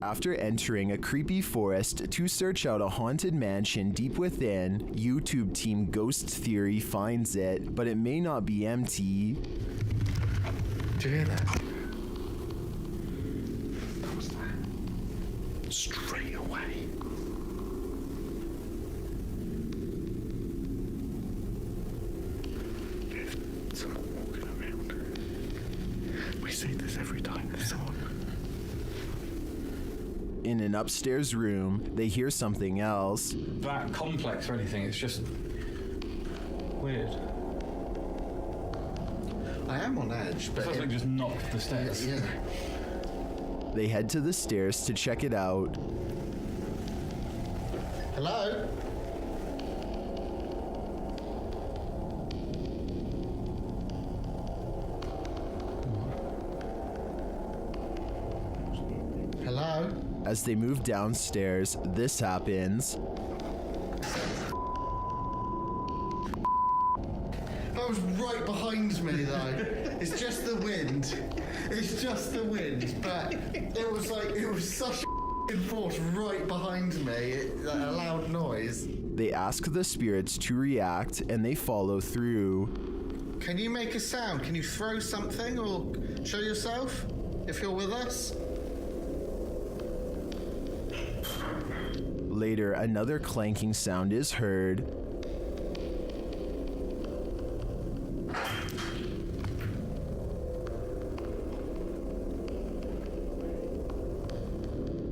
After entering a creepy forest to search out a haunted mansion deep within, YouTube team Ghost Theory finds it, but it may not be empty. Do you hear that? What was that? Straight away. There's someone walking around. We say this every time there's someone. In an upstairs room, they hear something else. That complex or anything, it's just weird. I am on edge, but... Something just knocked the stairs. Yeah. They head to the stairs to check it out. Hello? Hello? As they move downstairs, this happens. That was right behind me, though. It's just the wind. It's just the wind, but it was such a force right behind me, a loud noise. They ask the spirits to react, and they follow through. Can you make a sound? Can you throw something or show yourself if you're with us? Later, another clanking sound is heard.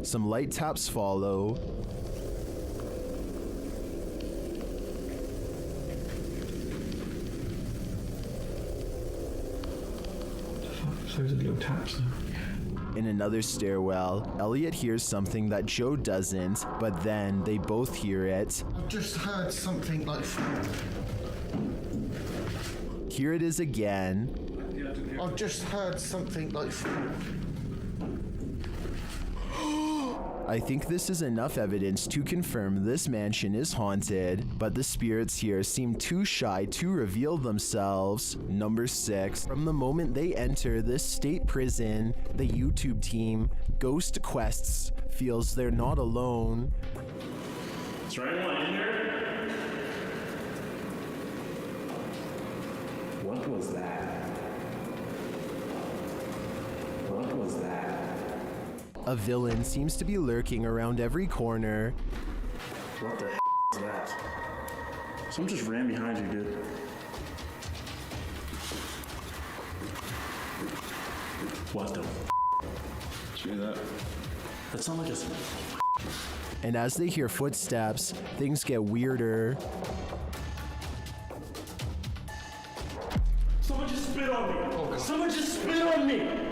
Some light taps follow. So there's little taps now. In another stairwell, Elliot hears something that Joe doesn't, but then they both hear it. I've just heard something like... Here it is again. I've just heard something like... I think this is enough evidence to confirm this mansion is haunted, but the spirits here seem too shy to reveal themselves. Number 6. From the moment they enter this state prison, the YouTube team, Ghost Quests, feels they're not alone. Is there anyone in here? What was that? What was that? A villain seems to be lurking around every corner. What the is that? Someone just ran behind you, dude. What the Did you hear that? That sounded like a... And as they hear footsteps, things get weirder. Someone just spit on me! Someone just spit on me!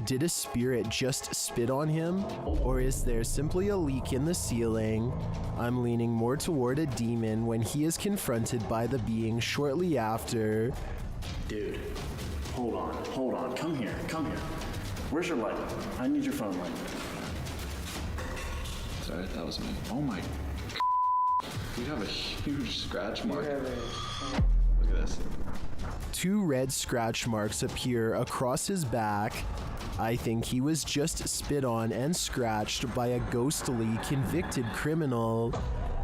Did a spirit just spit on him? Or is there simply a leak in the ceiling? I'm leaning more toward a demon when he is confronted by the being shortly after. Dude, hold on. Come here. Where's your light? I need your phone light. Sorry, that was me. Oh my... You have a huge scratch mark. Look at this. 2 red scratch marks appear across his back. I think he was just spit on and scratched by a ghostly convicted criminal.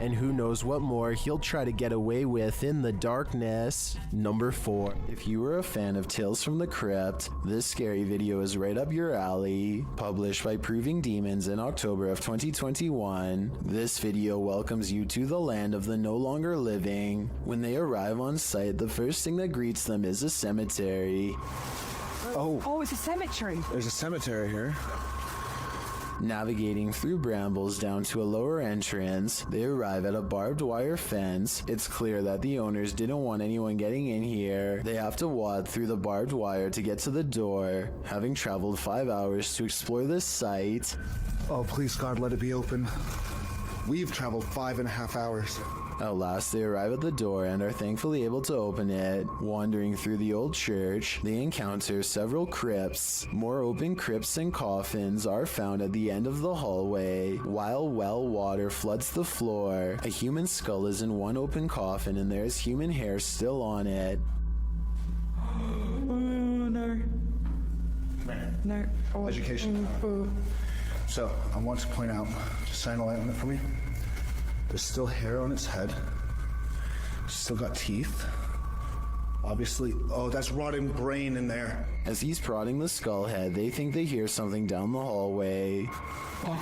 And who knows what more he'll try to get away with in the darkness. Number 4. If you were a fan of Tales from the Crypt, this scary video is right up your alley. Published by Proving Demons in October of 2021, this video welcomes you to the land of the no longer living. When they arrive on site, the first thing that greets them is a cemetery. Oh, it's a cemetery. There's a cemetery here. Navigating through brambles down to a lower entrance, they arrive at a barbed wire fence. It's clear that the owners didn't want anyone getting in here. They have to wade through the barbed wire to get to the door, having traveled 5 hours to explore this site. Oh, please, God, let it be open. We've traveled 5.5 hours. At last, they arrive at the door and are thankfully able to open it. Wandering through the old church, they encounter several crypts. More open crypts and coffins are found at the end of the hallway. While well water floods the floor, a human skull is in one open coffin and there is human hair still on it. Oh, no. No. Education. So, I want to point out, just shine a light on it for me. There's still hair on its head. Still got teeth. Obviously, oh, that's rotting brain in there. As he's prodding the skull head, they think they hear something down the hallway. What?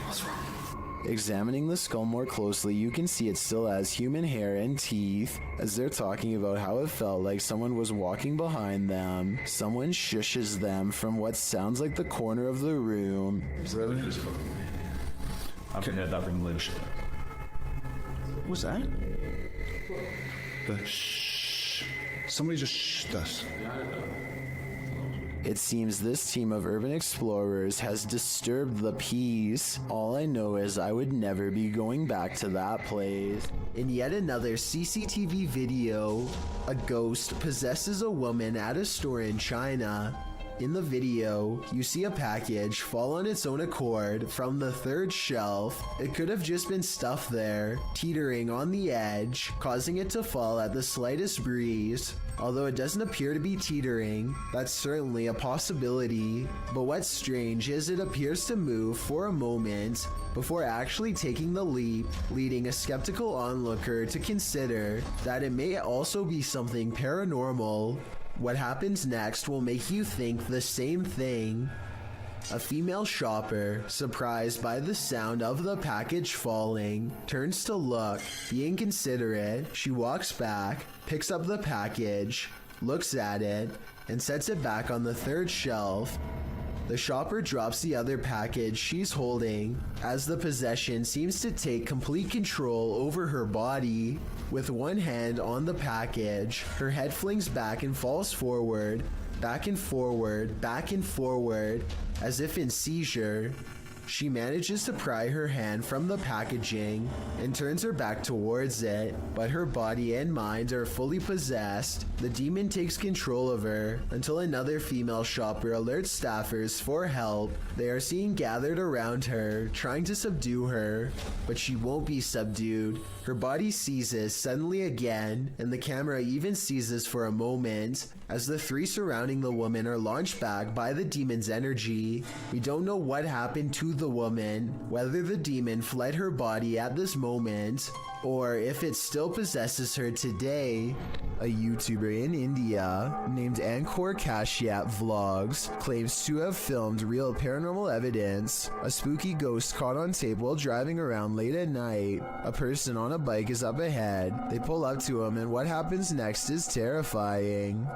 What's wrong? Examining the skull more closely, you can see it still has human hair and teeth. As they're talking about how it felt like someone was walking behind them, someone shushes them from what sounds like the corner of the room. Really? I've heard that ring loose. What's that? The shh. Somebody just shh us. It seems this team of urban explorers has disturbed the peace. All I know is I would never be going back to that place. In yet another CCTV video, a ghost possesses a woman at a store in China. In the video, you see a package fall on its own accord from the third shelf. It could have just been stuff there, teetering on the edge, causing it to fall at the slightest breeze. Although it doesn't appear to be teetering, that's certainly a possibility. But what's strange is it appears to move for a moment before actually taking the leap, leading a skeptical onlooker to consider that it may also be something paranormal. What happens next will make you think the same thing. A female shopper, surprised by the sound of the package falling, turns to look. Being considerate, she walks back, picks up the package, looks at it, and sets it back on the third shelf. The shopper drops the other package she's holding as the possession seems to take complete control over her body. With one hand on the package, her head flings back and falls forward, back and forward, back and forward, as if in seizure. She manages to pry her hand from the packaging and turns her back towards it, but her body and mind are fully possessed. The demon takes control of her until another female shopper alerts staffers for help. They are seen gathered around her, trying to subdue her, but she won't be subdued. Her body seizes suddenly again, and the camera even seizes for a moment as the three surrounding the woman are launched back by the demon's energy. We don't know what happened to the woman, whether the demon fled her body at this moment, or if it still possesses her today. A YouTuber in India named Angkor Kashyap Vlogs claims to have filmed real paranormal evidence. A spooky ghost caught on tape while driving around late at night. A person on a bike is up ahead. They pull up to him, and what happens next is terrifying.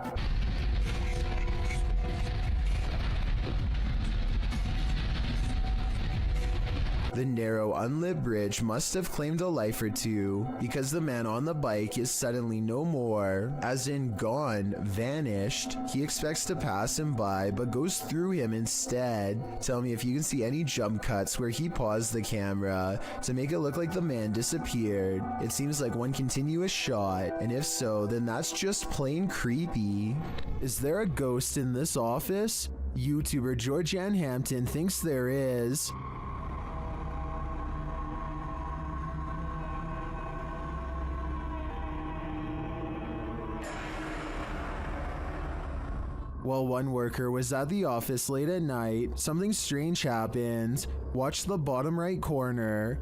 The narrow, unlit bridge must have claimed a life or two, because the man on the bike is suddenly no more, as in gone, vanished. He expects to pass him by, but goes through him instead. Tell me if you can see any jump cuts where he paused the camera to make it look like the man disappeared. It seems like one continuous shot, and if so, then that's just plain creepy. Is there a ghost in this office? YouTuber Georgianne Hampton thinks there is. While one worker was at the office late at night, something strange happened. Watch the bottom right corner.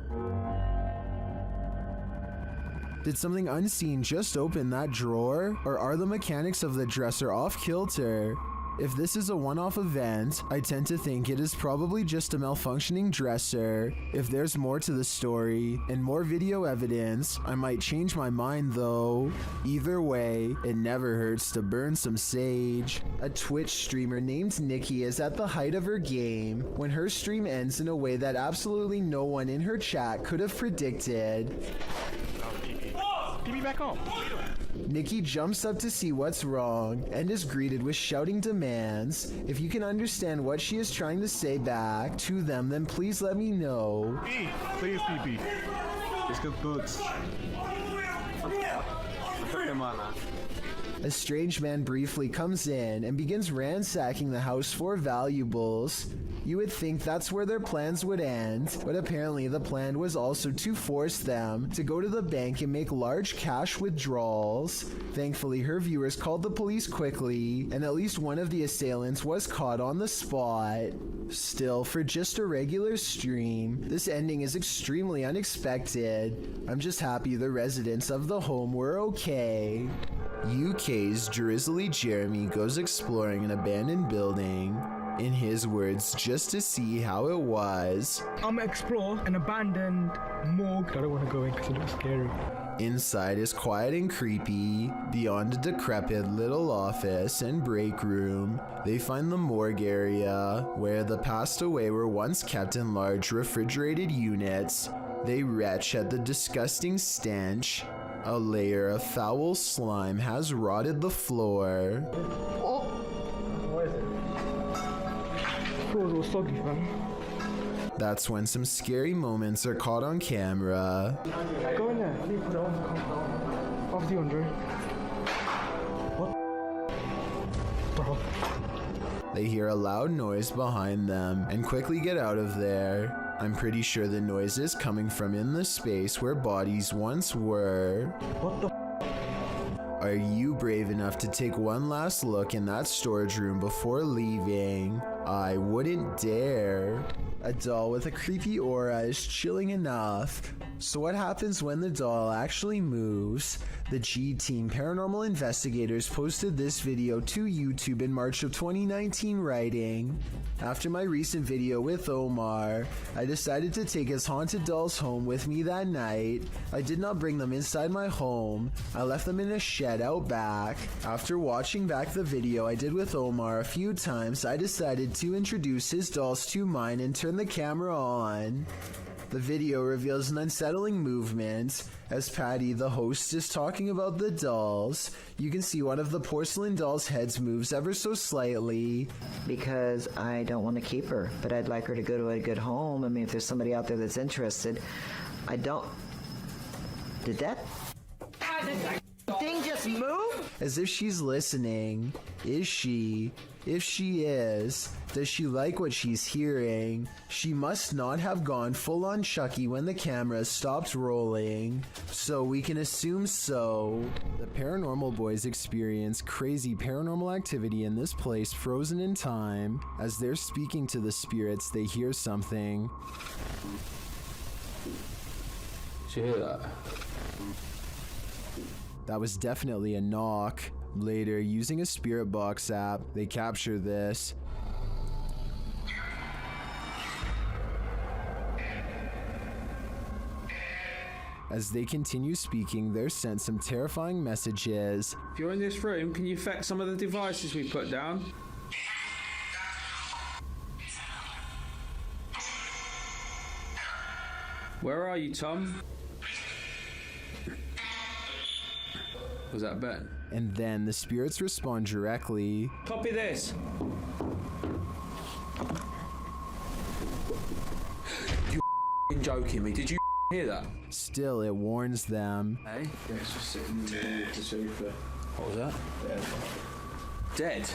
Did something unseen just open that drawer? Or are the mechanics of the dresser off kilter? If this is a one-off event, I tend to think it is probably just a malfunctioning dresser. If there's more to the story and more video evidence, I might change my mind though. Either way, it never hurts to burn some sage. A Twitch streamer named Nikki is at the height of her game when her stream ends in a way that absolutely no one in her chat could have predicted. Give me back home. Nikki jumps up to see what's wrong and is greeted with shouting demands. If you can understand what she is trying to say back to them, then please let me know. Please, PP. Let's go books. A strange man briefly comes in and begins ransacking the house for valuables. You would think that's where their plans would end, but apparently the plan was also to force them to go to the bank and make large cash withdrawals. Thankfully, her viewers called the police quickly, and at least one of the assailants was caught on the spot. Still, for just a regular stream, this ending is extremely unexpected. I'm just happy the residents of the home were okay. UK's Drizzly Jeremy goes exploring an abandoned building. In his words, just to see how it was. I'm gonna explore an abandoned morgue. I don't want to go in because it looks scary. Inside is quiet and creepy. Beyond a decrepit little office and break room, they find the morgue area, where the passed away were once kept in large refrigerated units. They retch at the disgusting stench. A layer of foul slime has rotted the floor. What is it? The floor's all soggy, man. That's when some scary moments are caught on camera. Go in there. I need to put it on. Off the Andre. What? Bro. They hear a loud noise behind them and quickly get out of there. I'm pretty sure the noise is coming from in the space where bodies once were. What the? Are you brave enough to take one last look in that storage room before leaving? I wouldn't dare. A doll with a creepy aura is chilling enough. So what happens when the doll actually moves? The G-Team Paranormal Investigators posted this video to YouTube in March of 2019, writing, "After my recent video with Omar, I decided to take his haunted dolls home with me that night. I did not bring them inside my home. I left them in a shed out back. After watching back the video I did with Omar a few times, I decided to introduce his dolls to mine and turn the camera on." The video reveals an unsettling movement. As Patty, the host, is talking about the dolls, you can see one of the porcelain dolls' heads moves ever so slightly. Because I don't want to keep her, but I'd like her to go to a good home. I mean, if there's somebody out there that's interested, I don't... Did that thing just move? As if she's listening. Is she? If she is, does she like what she's hearing? She must not have gone full-on Chucky when the camera stopped rolling, so we can assume so. The Paranormal Boys experience crazy paranormal activity in this place frozen in time. As they're speaking to the spirits, they hear something. Did you hear that? That was definitely a knock. Later, using a spirit box app, they capture this. As they continue speaking, they're sent some terrifying messages. If you're in this room, can you affect some of the devices we put down? Where are you, Tom? Was that Ben? And then the spirits respond directly. Copy this. You joking me? Did you hear that? Still, it warns them. Hey? Yeah, it's just sitting in the sofa. What was that? Dead.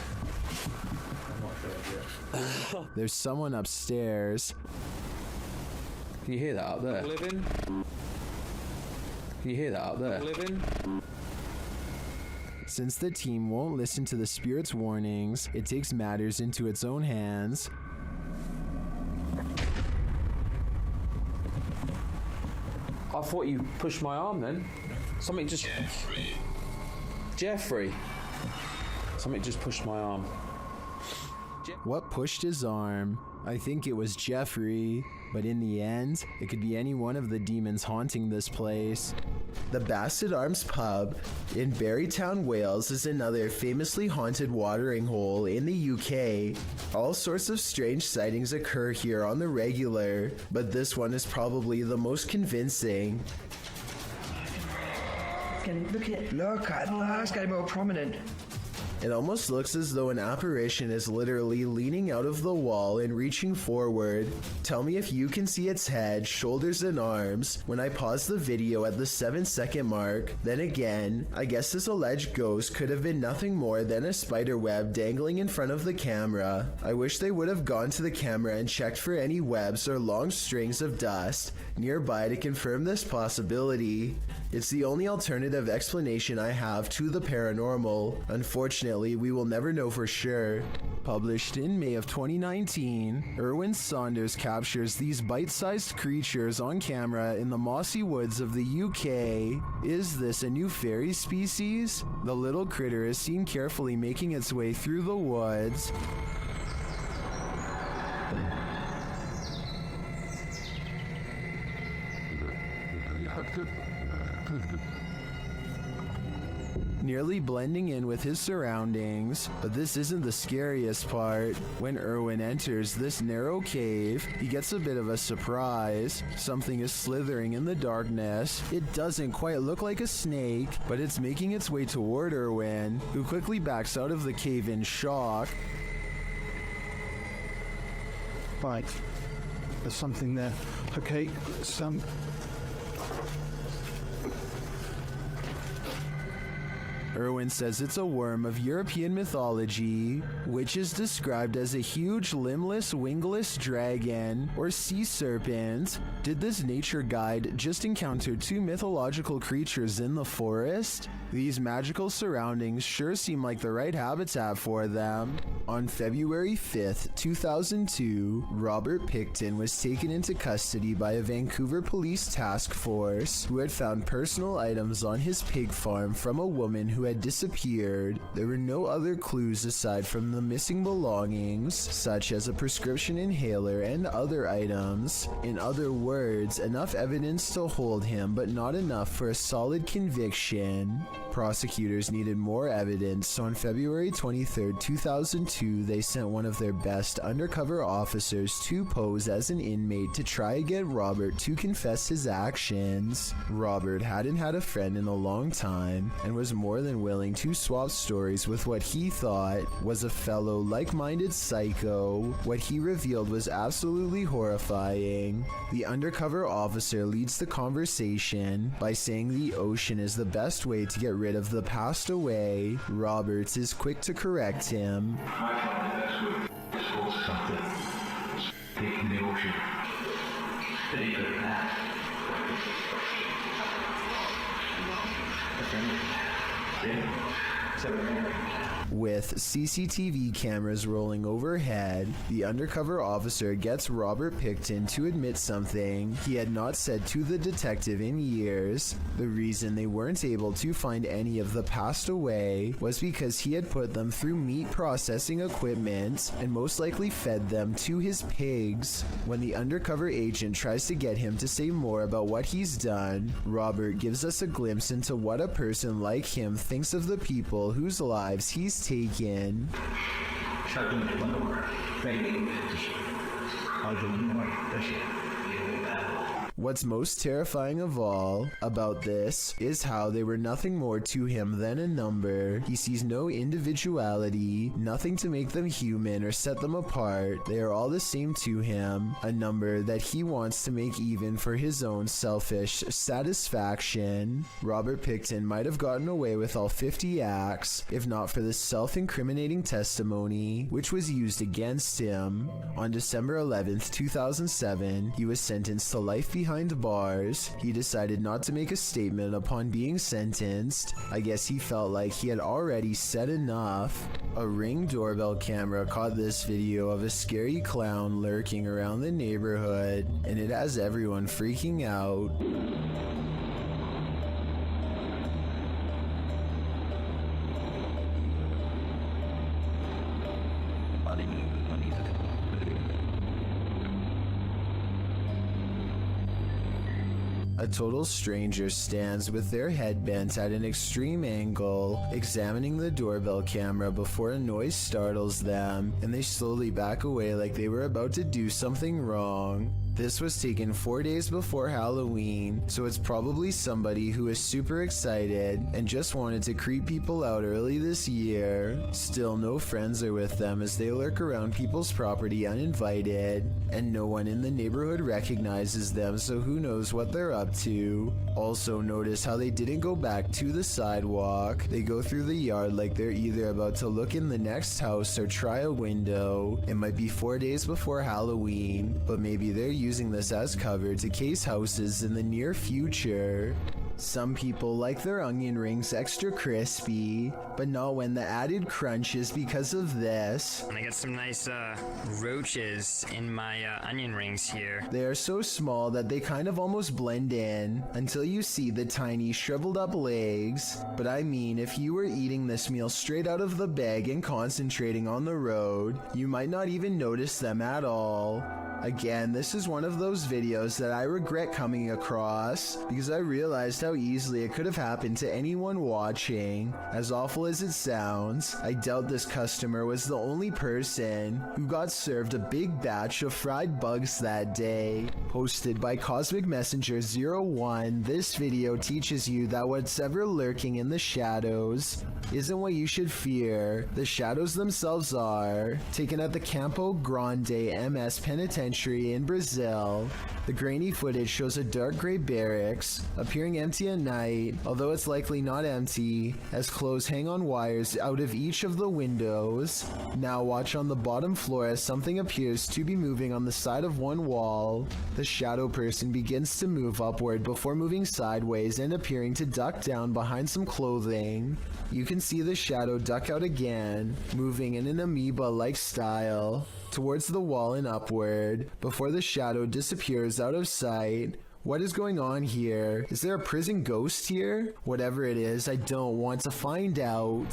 There's someone upstairs. Can you hear that up there? Living. Can you hear that up there? Living. Since the team won't listen to the spirit's warnings, it takes matters into its own hands. I thought you pushed my arm then. Something just... Jeffrey. Something just pushed my arm. What pushed his arm? I think it was Jeffrey, but in the end, it could be any one of the demons haunting this place. The Basset Arms Pub in Barrytown, Wales is another famously haunted watering hole in the UK. All sorts of strange sightings occur here on the regular, but this one is probably the most convincing. Look at that, it's getting more prominent. It almost looks as though an apparition is literally leaning out of the wall and reaching forward. Tell me if you can see its head, shoulders, and arms when I pause the video at the 7-second mark. Then again, I guess this alleged ghost could have been nothing more than a spider web dangling in front of the camera. I wish they would have gone to the camera and checked for any webs or long strings of dust nearby to confirm this possibility. It's the only alternative explanation I have to the paranormal. Unfortunately, we will never know for sure. Published in May of 2019, Erwin Saunders captures these bite-sized creatures on camera in the mossy woods of the UK. Is this a new fairy species? The little critter is seen carefully making its way through the woods. Nearly blending in with his surroundings. But this isn't the scariest part. When Erwin enters this narrow cave, he gets a bit of a surprise. Something is slithering in the darkness. It doesn't quite look like a snake, but it's making its way toward Erwin, who quickly backs out of the cave in shock. Right. There's something there. Okay, Erwin says it's a worm of European mythology, which is described as a huge limbless, wingless dragon or sea serpent. Did this nature guide just encounter two mythological creatures in the forest? These magical surroundings sure seem like the right habitat for them. On February 5th, 2002, Robert Pickton was taken into custody by a Vancouver police task force who had found personal items on his pig farm from a woman who had disappeared. There were no other clues aside from the missing belongings, such as a prescription inhaler and other items. In other words, enough evidence to hold him, but not enough for a solid conviction. Prosecutors needed more evidence, so on February 23, 2002, they sent one of their best undercover officers to pose as an inmate to try and get Robert to confess his actions. Robert hadn't had a friend in a long time and was more than willing to swap stories with what he thought was a fellow like-minded psycho. What he revealed was absolutely horrifying. The undercover officer leads the conversation by saying the ocean is the best way to get rid of the passed away. Roberts is quick to correct him. With CCTV cameras rolling overhead, the undercover officer gets Robert Pickton to admit something he had not said to the detective in years. The reason they weren't able to find any of the passed away was because he had put them through meat processing equipment and most likely fed them to his pigs. When the undercover agent tries to get him to say more about what he's done, Robert gives us a glimpse into what a person like him thinks of the people whose lives he's taken. What's most terrifying of all about this is how they were nothing more to him than a number. He sees no individuality, nothing to make them human or set them apart. They are all the same to him, a number that he wants to make even for his own selfish satisfaction. Robert Pickton might have gotten away with all 50 acts, if not for this self-incriminating testimony, which was used against him. On December 11th, 2007, he was sentenced to life behind bars. He decided not to make a statement upon being sentenced. I guess he felt like he had already said enough. A Ring doorbell camera caught this video of a scary clown lurking around the neighborhood, and it has everyone freaking out. A total stranger stands with their head bent at an extreme angle, examining the doorbell camera before a noise startles them, and they slowly back away like they were about to do something wrong. This was taken 4 days before Halloween, so it's probably somebody who is super excited and just wanted to creep people out early this year. Still, no friends are with them as they lurk around people's property uninvited, and no one in the neighborhood recognizes them, so who knows what they're up to. Also, notice how they didn't go back to the sidewalk. They go through the yard like they're either about to look in the next house or try a window. It might be 4 days before Halloween, but maybe they're using this as cover to case houses in the near future. Some people like their onion rings extra crispy, but not when the added crunch is because of this. And I got some nice roaches in my onion rings here. They are so small that they kind of almost blend in until you see the tiny shriveled up legs. But I mean, if you were eating this meal straight out of the bag and concentrating on the road, you might not even notice them at all. Again, this is one of those videos that I regret coming across because I realized how easily it could have happened to anyone watching. As awful as it sounds, I doubt this customer was the only person who got served a big batch of fried bugs that day. Posted by Cosmic Messenger 01, this video teaches you that what's ever lurking in the shadows isn't what you should fear. The shadows themselves are. Taken at the Campo Grande MS Penitentiary in Brazil, the grainy footage shows a dark gray barracks appearing empty at night, although it's likely not empty, as clothes hang on wires out of each of the windows. Now watch on the bottom floor as something appears to be moving on the side of one wall. The shadow person begins to move upward before moving sideways and appearing to duck down behind some clothing. You can see the shadow duck out again, moving in an amoeba-like style towards the wall and upward, before the shadow disappears out of sight. What is going on here? Is there a prison ghost here? Whatever it is, I don't want to find out.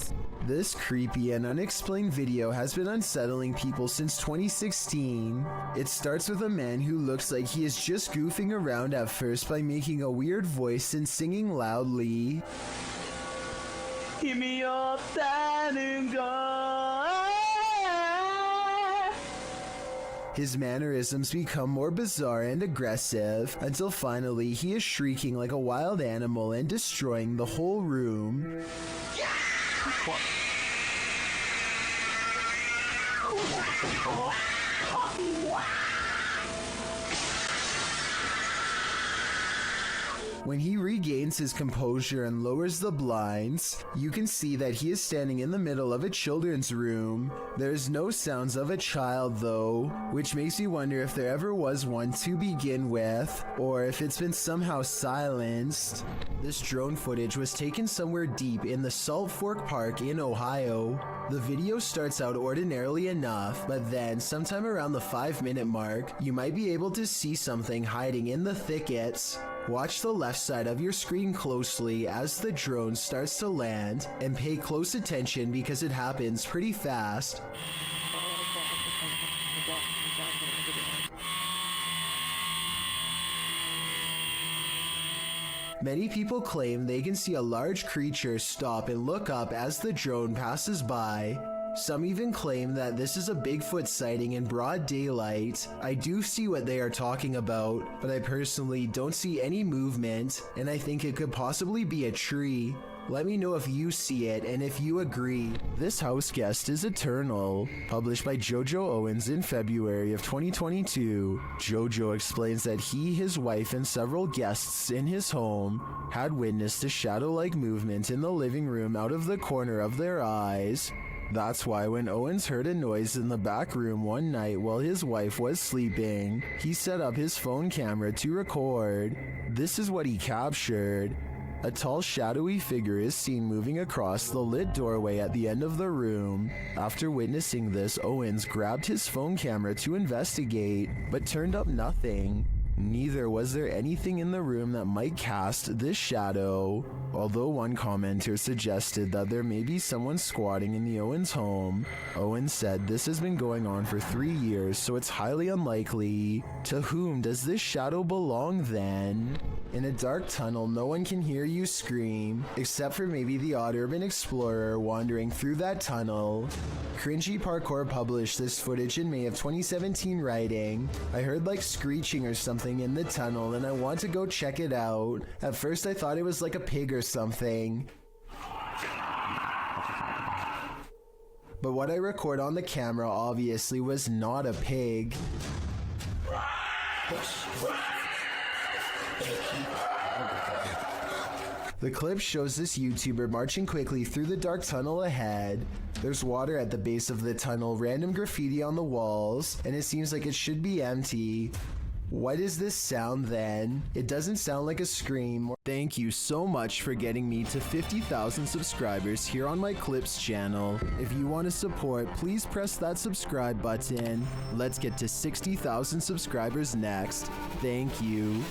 This creepy and unexplained video has been unsettling people since 2016. It starts with a man who looks like he is just goofing around at first by making a weird voice and singing loudly. 힘이 없다는 걸. His mannerisms become more bizarre and aggressive until finally he is shrieking like a wild animal and destroying the whole room. When he regains his composure and lowers the blinds, you can see that he is standing in the middle of a children's room. There's no sounds of a child though, which makes you wonder if there ever was one to begin with, or if it's been somehow silenced. This drone footage was taken somewhere deep in the Salt Fork Park in Ohio. The video starts out ordinarily enough, but then sometime around the 5-minute mark, you might be able to see something hiding in the thickets. Watch the left side of your screen closely as the drone starts to land, and pay close attention because it happens pretty fast. Many people claim they can see a large creature stop and look up as the drone passes by. Some even claim that this is a Bigfoot sighting in broad daylight. I do see what they are talking about, but I personally don't see any movement, and I think it could possibly be a tree. Let me know if you see it and if you agree. This house guest is eternal. Published by Jojo Owens in February of 2022. Jojo explains that he, his wife, and several guests in his home had witnessed a shadow-like movement in the living room out of the corner of their eyes. That's why when Owens heard a noise in the back room one night while his wife was sleeping, he set up his phone camera to record. This is what he captured. A tall, shadowy figure is seen moving across the lit doorway at the end of the room. After witnessing this, Owens grabbed his phone camera to investigate, but turned up nothing. Neither was there anything in the room that might cast this shadow. Although one commenter suggested that there may be someone squatting in the Owens home, Owen said this has been going on for 3 years, so it's highly unlikely. To whom does this shadow belong then? In a dark tunnel, no one can hear you scream, except for maybe the odd urban explorer wandering through that tunnel. Cringy Parkour published this footage in May of 2017 writing, "I heard like screeching or something in the tunnel and I want to go check it out. At first I thought it was like a pig or something. But what I record on the camera obviously was not a pig." The clip shows this YouTuber marching quickly through the dark tunnel ahead. There's water at the base of the tunnel, random graffiti on the walls, and it seems like it should be empty. What is this sound then? It doesn't sound like a scream. Thank you so much for getting me to 50,000 subscribers here on my Clips channel. If you want to support, please press that subscribe button. Let's get to 60,000 subscribers next. Thank you.